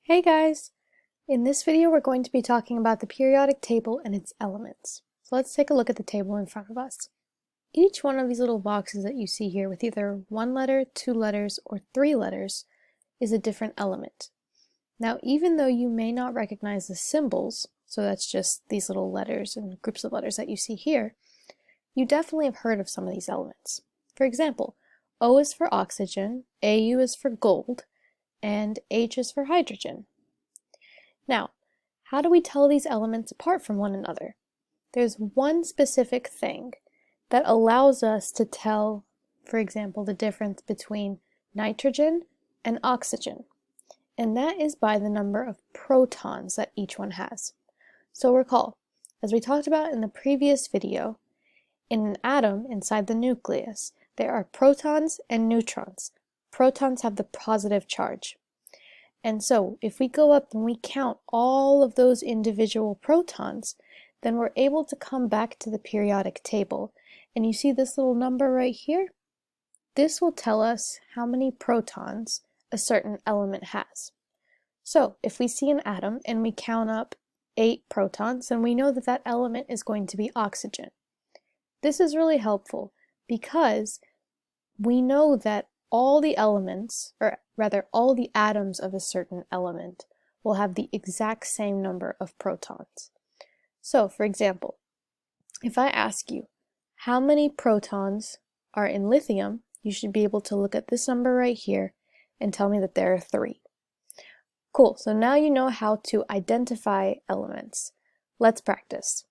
Hey guys! In this video we're going to be talking about the periodic table and its elements. So let's take a look at the table in front of us. Each one of these little boxes that you see here with either one letter, two letters, or three letters is a different element. Now even though you may not recognize the symbols, so that's just these little letters and groups of letters that you see here, you definitely have heard of some of these elements. For example, O is for oxygen, Au is for gold, and H is for hydrogen. Now, how do we tell these elements apart from one another? There's one specific thing that allows us to tell, for example, the difference between nitrogen and oxygen, and that is by the number of protons that each one has. So recall, as we talked about in the previous video, in an atom inside the nucleus, there are protons and neutrons. Protons have the positive charge. And so if we go up and we count all of those individual protons, then we're able to come back to the periodic table. And you see this little number right here? This will tell us how many protons a certain element has. So if we see an atom and we count up 8 protons, then we know that that element is going to be oxygen. This is really helpful because we know that all the elements, or rather all the atoms of a certain element, will have the exact same number of protons. So, for example, if I ask you how many protons are in lithium, you should be able to look at this number right here and tell me that there are 3. Cool, so now you know how to identify elements. Let's practice.